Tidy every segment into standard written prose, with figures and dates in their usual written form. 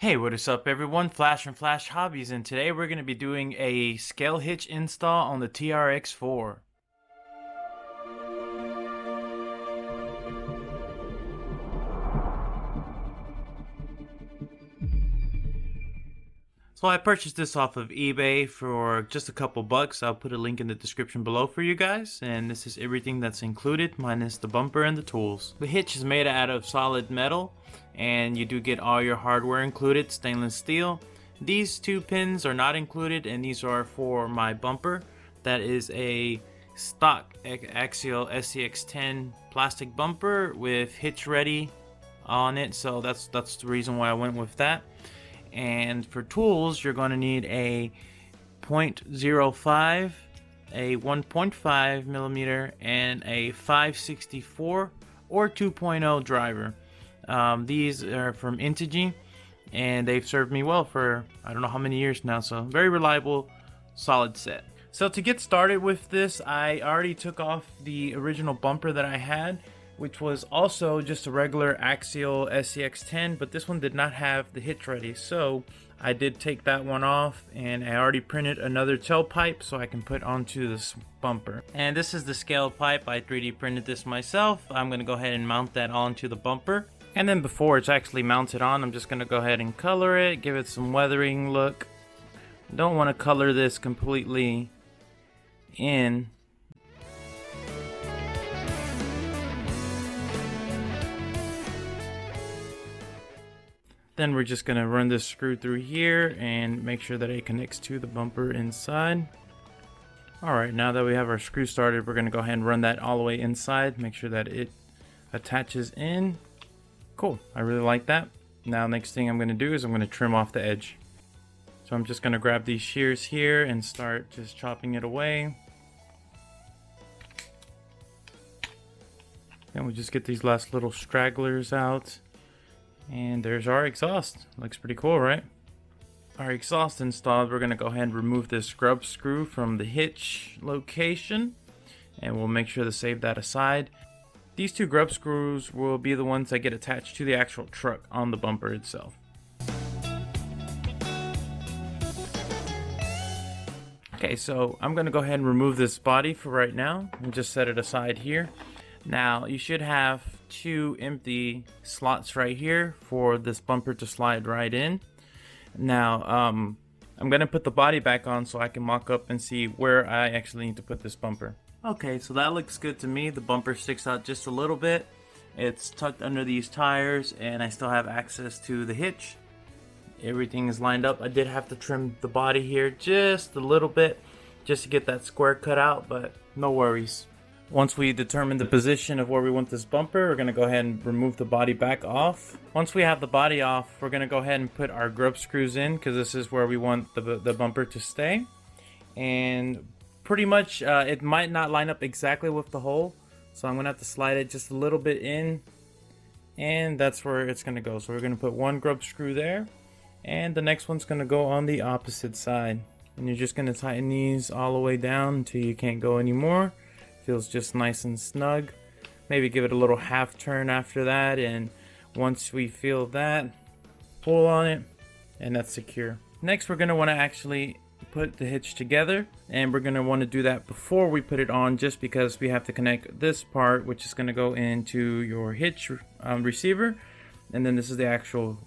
Hey, what is up everyone? Flash and Flash Hobbies, and today we're going to be doing a scale hitch install on the TRX4. So I purchased this off of eBay for just a couple bucks. I'll put a link in the description below for you guys, and this is everything that's included minus the bumper and the tools. The hitch is made out of solid metal, and you do get all your hardware included, stainless steel. These two pins are not included, and these are for my bumper. That is a stock axial SCX10 plastic bumper with hitch ready on it, so that's the reason why I went with that. And for tools, you're going to need a 0.05, a 1.5 millimeter, and a 564 or 2.0 driver. These are from Integy, and they've served me well for I don't know how many years now, so very reliable, solid set. So to get started with this, I already took off the original bumper that I had, which was also just a regular axial SCX10, but this one did not have the hitch ready, so I did take that one off, and I already printed another tailpipe so I can put onto this bumper. And this is the scale pipe. I 3D printed this myself. I'm going to go ahead and mount that onto the bumper, and then before it's actually mounted on, I'm just going to go ahead and color it, give it some weathering look. Don't want to color this completely in. Then we're just going to run this screw through here and make sure that it connects to the bumper inside. Alright, now that we have our screw started, we're going to go ahead and run that all the way inside. Make sure that it attaches in. Cool, I really like that. Now next thing I'm going to do is I'm going to trim off the edge. So I'm just going to grab these shears here and start just chopping it away. Then we'll just get these last little stragglers out. And there's our exhaust. Looks pretty cool, right? Our exhaust installed, we're going to go ahead and remove this grub screw from the hitch location. And we'll make sure to save that aside. These two grub screws will be the ones that get attached to the actual truck on the bumper itself. Okay, so I'm going to go ahead and remove this body for right now and just set it aside here. Now you should have two empty slots right here for this bumper to slide right in. Now I'm gonna put the body back on so I can mock up and see where I actually need to put this bumper. Okay, so that looks good to me. The bumper sticks out just a little bit. It's tucked under these tires, and I still have access to the hitch. Everything is lined up. I did have to trim the body here just a little bit just to get that square cut out, but no worries. Once we determine the position of where we want this bumper, we're going to go ahead and remove the body back off. Once we have the body off, we're going to go ahead and put our grub screws in, because this is where we want the bumper to stay. And pretty much it might not line up exactly with the hole, so I'm going to have to slide it just a little bit in, and that's where it's going to go. So we're going to put one grub screw there, and the next one's going to go on the opposite side. And you're just going to tighten these all the way down until you can't go anymore. Feels just nice and snug. Maybe give it a little half turn after that, and once we feel that, pull on it, and that's secure. Next, we're going to want to actually put the hitch together, and we're going to want to do that before we put it on, just because we have to connect this part, which is going to go into your hitch receiver, and then this is the actual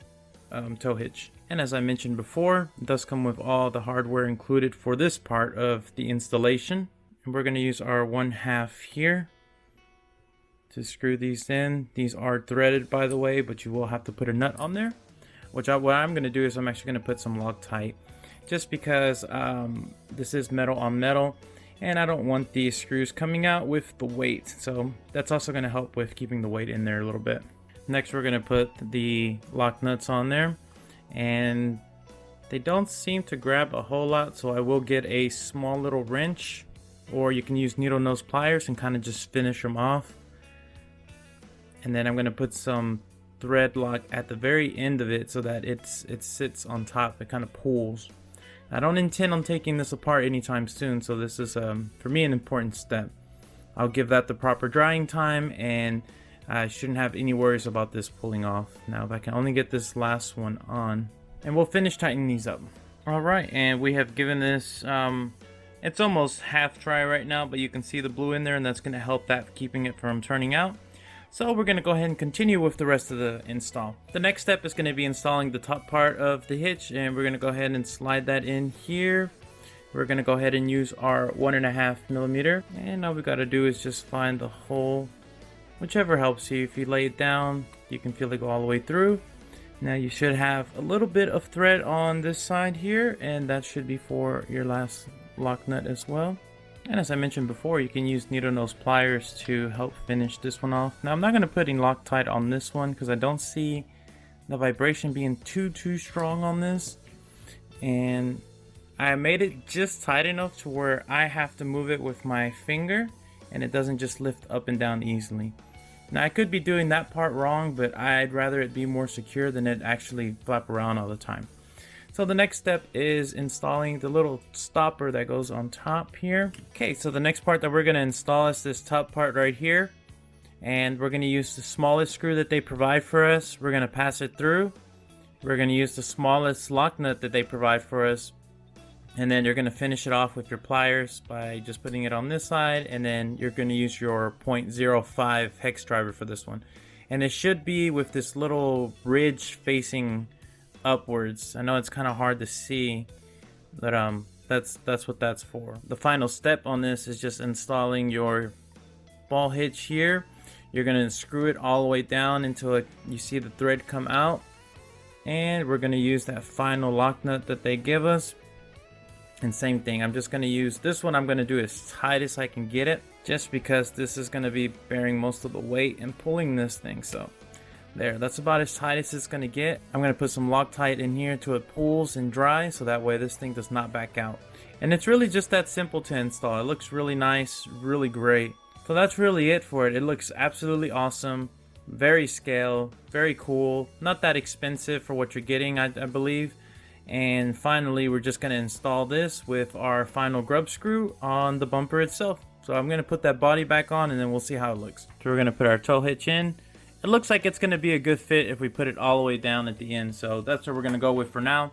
tow hitch. And as I mentioned before, it does come with all the hardware included for this part of the installation. And we're going to use our 1/2 here to screw these in. These are threaded, by the way, but you will have to put a nut on there. What I'm going to do is I'm actually going to put some Loctite, just because this is metal on metal, and I don't want these screws coming out with the weight. So that's also going to help with keeping the weight in there a little bit. Next, we're going to put the lock nuts on there, and they don't seem to grab a whole lot, so I will get a small little wrench, or you can use needle nose pliers and kind of just finish them off. And then I'm going to put some thread lock at the very end of it so that it sits on top. It kind of pulls. I don't intend on taking this apart anytime soon, so this is for me an important step. I'll give that the proper drying time, and I shouldn't have any worries about this pulling off. Now if I can only get this last one on. and we'll finish tightening these up. Alright, and we have given this, it's almost half dry right now, but you can see the blue in there, and that's going to help that keeping it from turning out. So we're going to go ahead and continue with the rest of the install. The next step is going to be installing the top part of the hitch, and we're going to go ahead and slide that in here. We're going to go ahead and use our 1.5mm, and all we got to do is just find the hole, whichever helps you. If you lay it down, you can feel it go all the way through. Now you should have a little bit of thread on this side here, and that should be for your last lock nut as well. And as I mentioned before, you can use needle nose pliers to help finish this one off. Now I'm not going to put any Loctite on this one because I don't see the vibration being too strong on this, and I made it just tight enough to where I have to move it with my finger and it doesn't just lift up and down easily. Now I could be doing that part wrong, but I'd rather it be more secure than it actually flap around all the time. So the next step is installing the little stopper that goes on top here. Okay, so the next part that we're going to install is this top part right here. And we're going to use the smallest screw that they provide for us. We're going to pass it through. We're going to use the smallest lock nut that they provide for us. And then you're going to finish it off with your pliers by just putting it on this side, and then you're going to use your 0.05 hex driver for this one. And it should be with this little ridge facing upwards. I know it's kind of hard to see, but that's what that's for. The final step on this is just installing your ball hitch here. You're going to screw it all the way down until you see the thread come out, and we're going to use that final lock nut that they give us. And same thing, I'm just going to use this one. I'm going to do it as tight as I can get it, just because this is going to be bearing most of the weight and pulling this thing. So there, that's about as tight as it's going to get. I'm going to put some Loctite in here until it pulls and dries, so that way this thing does not back out. And it's really just that simple to install. It looks really nice, really great. So that's really it for it. It looks absolutely awesome, very scale, very cool, not that expensive for what you're getting, I believe. And finally, we're just going to install this with our final grub screw on the bumper itself. So I'm going to put that body back on, and then we'll see how it looks. So we're going to put our tow hitch in. It looks like it's going to be a good fit if we put it all the way down at the end. So that's what we're going to go with for now.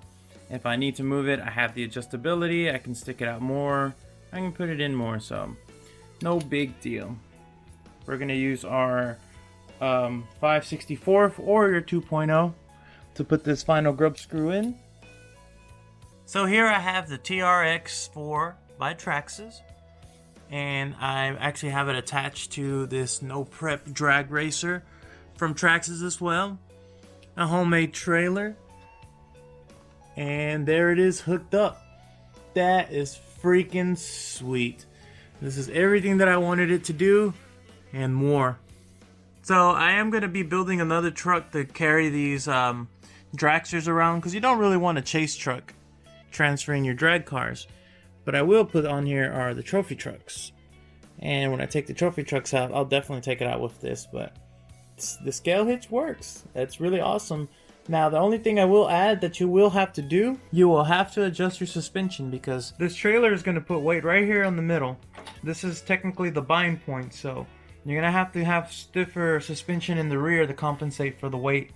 If I need to move it, I have the adjustability. I can stick it out more. I can put it in more. So no big deal. We're going to use our 5/64 or your 2.0 to put this final grub screw in. So here I have the TRX4 by Traxxas, and I actually have it attached to this no prep drag racer from Traxxas as well, a homemade trailer, and there it is hooked up. That is freaking sweet. This is everything that I wanted it to do and more. So I am going to be building another truck to carry these dragsters around, because you don't really want a chase truck transferring your drag cars. But I will put on here are the trophy trucks, and when I take the trophy trucks out, I'll definitely take it out with this. But the scale hitch works. That's really awesome. Now the only thing I will add that you will have to do, you will have to adjust your suspension, because this trailer is going to put weight right here on the middle. This is technically the bind point, so you're going to have stiffer suspension in the rear to compensate for the weight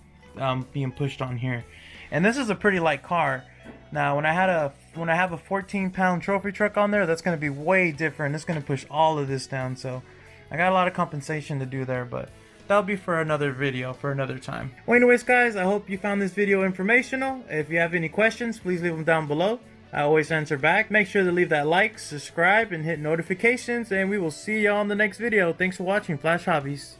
being pushed on here. And this is a pretty light car. Now, when I have a 14-pound trophy truck on there, that's going to be way different. It's going to push all of this down, so I got a lot of compensation to do there, but that'll be for another video, for another time. Well, anyways, guys, I hope you found this video informational. If you have any questions, please leave them down below. I always answer back. Make sure to leave that like, subscribe, and hit notifications, and we will see y'all in the next video. Thanks for watching Flash Hobbies.